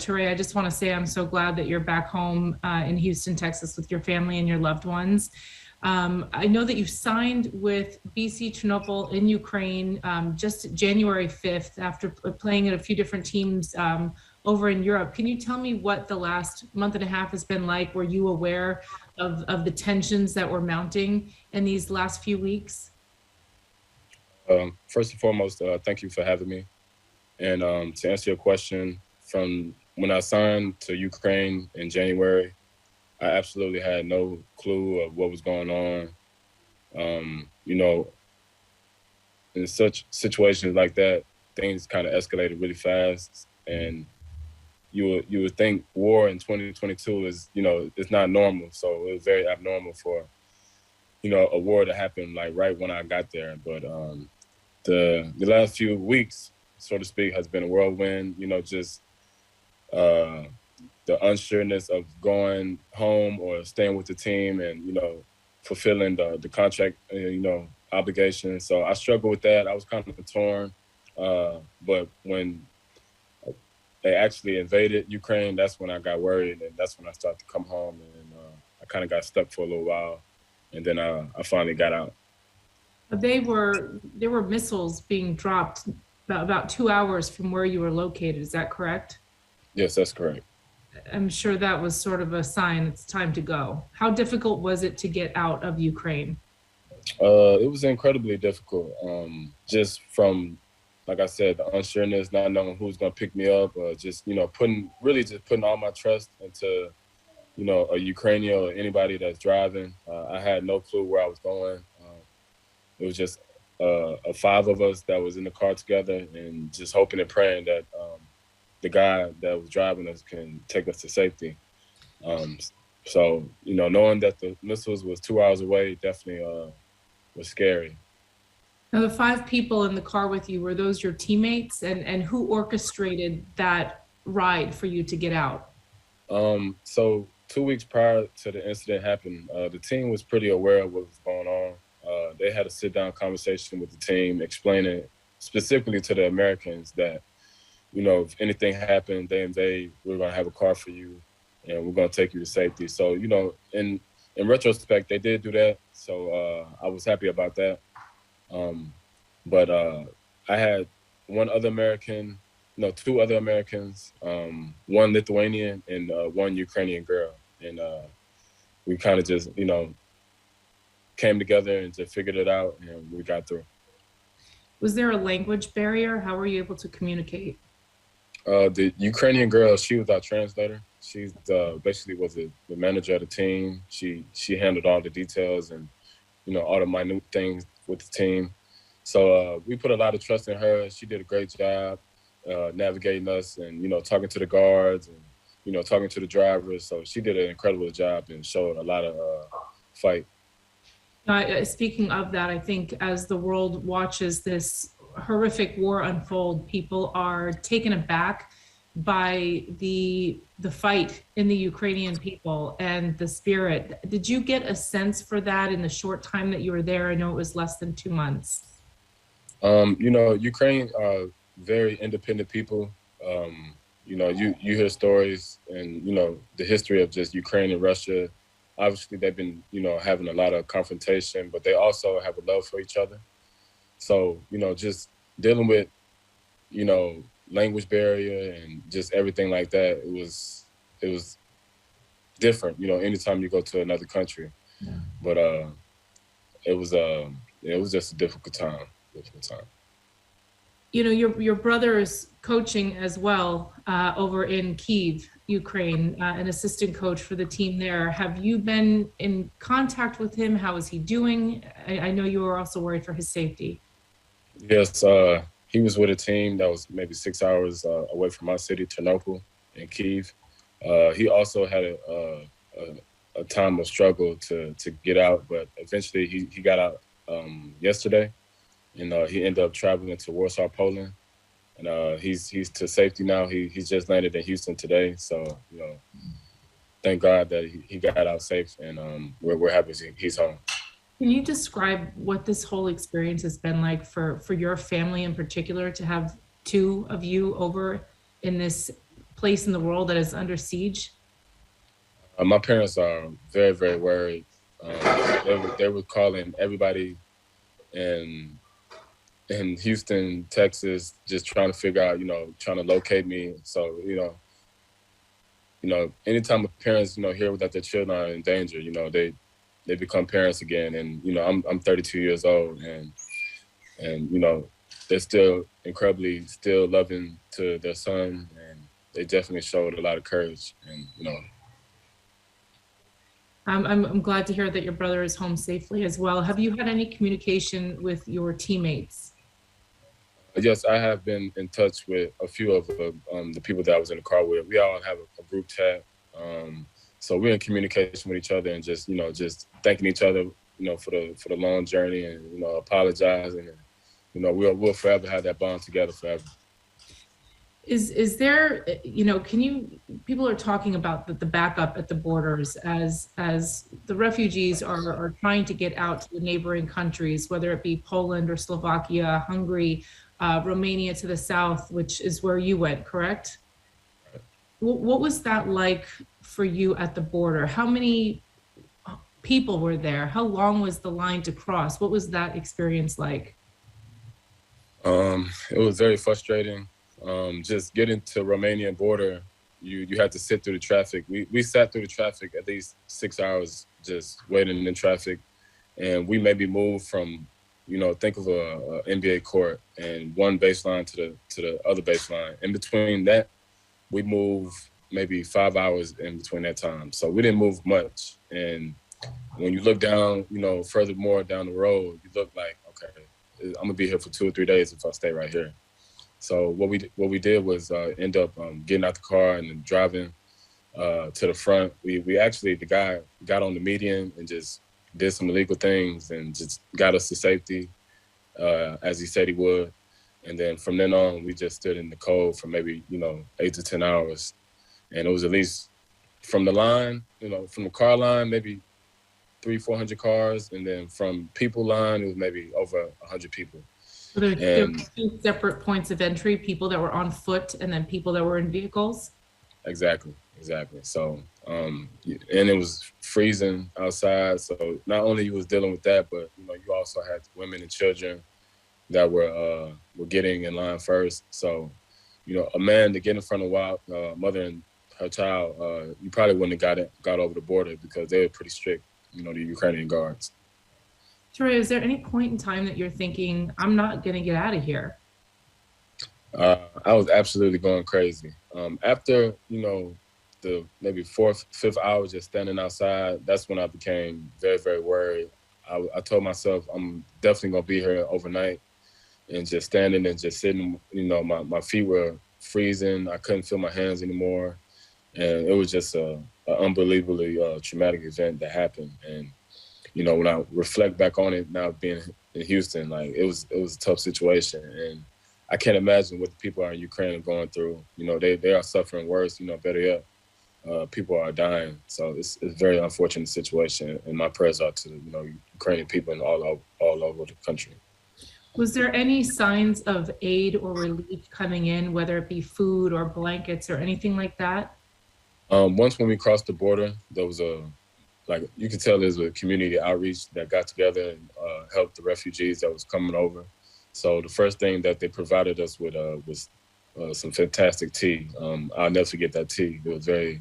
Toure, I just want to say I'm so glad that you're back home in Houston, Texas with your family and your loved ones. I know that you signed with BC Chernobyl in Ukraine just January 5th after playing at a few different teams over in Europe. Can you tell me what the last month and a half has been like? Were you aware of the tensions that were mounting in these last few weeks? First and foremost, thank you for having me. And to answer your question, from when I signed to Ukraine in January, I absolutely had no clue of what was going on. You know, in such situations like that, things kind of escalated really fast. And you would think war in 2022 is, it's not normal. So it was very abnormal for, a war to happen like right when I got there. But the last few weeks, so to speak, has been a whirlwind. Just the unsureness of going home or staying with the team, and fulfilling the contract, obligation. So I struggled with that. I was kind of torn. But when they actually invaded Ukraine, that's when I got worried, and that's when I started to come home, and I kind of got stuck for a little while, and then I finally got out. There were missiles being dropped about 2 hours from where you were located. Is that correct? Yes, that's correct. I'm sure that was sort of a sign it's time to go. How difficult was it to get out of Ukraine? It was incredibly difficult. Just from, like I said, the unsureness, not knowing who's going to pick me up, just, putting all my trust into, a Ukrainian or anybody that's driving. I had no clue where I was going. It was just five of us that was in the car together, and just hoping and praying that the guy that was driving us can take us to safety. So, knowing that the missiles was 2 hours away definitely was scary. Now, the five people in the car with you, were those your teammates? And who orchestrated that ride for you to get out? So 2 weeks prior to the incident happened, the team was pretty aware of what was going on. They had a sit-down conversation with the team, explaining specifically to the Americans that, if anything happened, they invade, we're going to have a car for you, and we're going to take you to safety. So, in retrospect, they did do that. So I was happy about that. But I had two other Americans, one Lithuanian and one Ukrainian girl. And we kind of just, came together and just figured it out, and we got through. Was there a language barrier? How were you able to communicate? The Ukrainian girl, she was our translator. She basically was the manager of the team. She handled all the details and, all the minute things with the team. So we put a lot of trust in her. She did a great job navigating us and, talking to the guards and, talking to the drivers. So she did an incredible job and showed a lot of fight. Speaking of that, I think as the world watches this horrific war unfold, people are taken aback by the fight in the Ukrainian people and the spirit. Did you get a sense for that in the short time that you were there? I know it was less than 2 months. Ukraine are very independent people. You hear stories and, the history of just Ukraine and Russia. Obviously, they've been, having a lot of confrontation, but they also have a love for each other. So, just dealing with, language barrier and just everything like that, it was different, anytime you go to another country. Yeah. But it was just a difficult time. Your brother is coaching as well over in Kyiv, Ukraine, an assistant coach for the team there. Have you been in contact with him? How is he doing? I know you were also worried for his safety. Yes, he was with a team that was maybe 6 hours away from my city, Chernobyl, in Kyiv. He also had a time of struggle to get out, but eventually he got out yesterday, and he ended up traveling to Warsaw, Poland. And he's to safety now. He's just landed in Houston today. So, thank God that he got out safe, and we're happy he's home. Can you describe what this whole experience has been like for your family in particular, to have two of you over in this place in the world that is under siege? My parents are very, very worried. They were calling everybody in Houston, Texas, just trying to figure out, trying to locate me. So, anytime parents, hear that their children are in danger, they become parents again. And, I'm 32 years old, and they're still incredibly still loving to their son, and they definitely showed a lot of courage. And, I'm glad to hear that your brother is home safely as well. Have you had any communication with your teammates? yes, I have been in touch with a few of the people that I was in the car with. We all have a group chat. So we're in communication with each other and just thanking each other, for the long journey, and, apologizing. And, we'll forever have that bond together forever. Is there, people are talking about the backup at the borders as the refugees are trying to get out to the neighboring countries, whether it be Poland or Slovakia, Hungary, Romania to the south, which is where you went, correct? What was that like for you at the border? How many people were there? How long was the line to cross? What was that experience like? It was very frustrating. Just getting to Romanian border, you had to sit through the traffic. We sat through the traffic at least 6 hours, just waiting in traffic. And we maybe moved from, think of a NBA court and one baseline to the other baseline. In between that, we moved maybe 5 hours in between that time. So we didn't move much. And when you look down, furthermore down the road, you look like, okay, I'm gonna be here for 2 or 3 days if I stay right here. So what we did was end up getting out the car and then driving to the front. We actually, the guy got on the median and just did some illegal things and just got us to safety, as he said he would. And then from then on, we just stood in the cold for maybe 8 to 10 hours, and it was at least from the line, from the car line, maybe 300-400 cars, and then from people line, it was maybe over 100 people. So there were two separate points of entry, people that were on foot and then people that were in vehicles? Exactly. So, and it was freezing outside. So not only you was dealing with that, but, you also had women and children that were getting in line first. So, a man to get in front of a mother and her child, you probably wouldn't have got over the border because they were pretty strict, the Ukrainian guards. Toure, is there any point in time that you're thinking, I'm not going to get out of here? I was absolutely going crazy. After, the maybe 4th, 5th hour just standing outside, that's when I became very, very worried. I told myself I'm definitely going to be here overnight, and just standing and just sitting, my feet were freezing. I couldn't feel my hands anymore. And it was just an unbelievably traumatic event that happened. And, when I reflect back on it now, being in Houston, like it was a tough situation, and I can't imagine what the people in Ukraine are going through. They are suffering worse. Better yet, people are dying. So it's a very unfortunate situation, and my prayers are to Ukrainian people and all over the country. Was there any signs of aid or relief coming in, whether it be food or blankets or anything like that? Once when we crossed the border, there was you could tell there's a community outreach that got together and helped the refugees that was coming over. So the first thing that they provided us with was some fantastic tea. I'll never forget that tea. It was very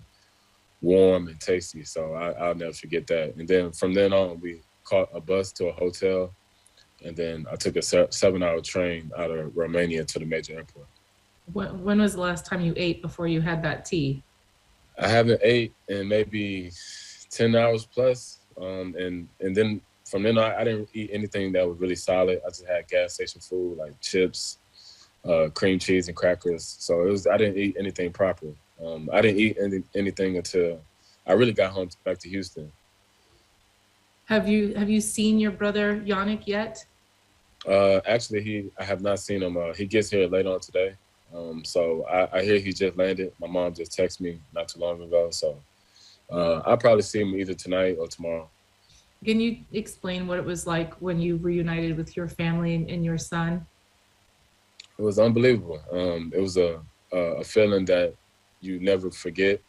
warm and tasty, so I'll never forget that. And then from then on, we caught a bus to a hotel, and then I took a 7-hour train out of Romania to the major airport. When was the last time you ate before you had that tea? I haven't ate in maybe 10 hours plus. And then from then on, I didn't eat anything that was really solid. I just had gas station food like chips, cream cheese, and crackers. So I didn't eat anything proper. I didn't eat anything until I really got home back to Houston. Have you seen your brother Yannick yet? Actually, I have not seen him. He gets here later on today. So I hear he just landed. My mom just texted me not too long ago. So I'll probably see him either tonight or tomorrow. Can you explain what it was like when you reunited with your family and your son? It was unbelievable. It was a feeling that you never forget.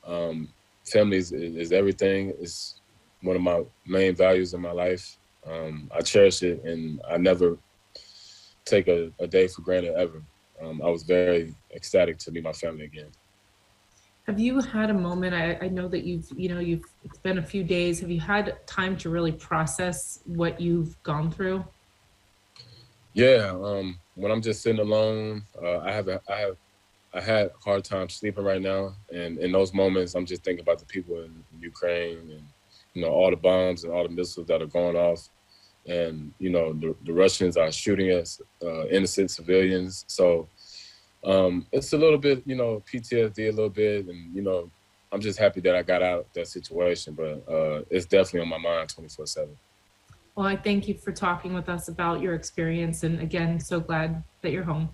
Family is everything. It's one of my main values in my life. I cherish it, and I never take a day for granted ever. I was very ecstatic to meet my family again. Have you had a moment, I know that it's been a few days. Have you had time to really process what you've gone through? Yeah, when I'm just sitting alone, I had a hard time sleeping right now, and in those moments, I'm just thinking about the people in Ukraine and all the bombs and all the missiles that are going off, and the Russians are shooting at innocent civilians. So it's a little bit PTSD a little bit, and I'm just happy that I got out of that situation, but it's definitely on my mind 24/7. Well, I thank you for talking with us about your experience. And again, so glad that you're home.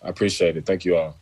I appreciate it. Thank you all.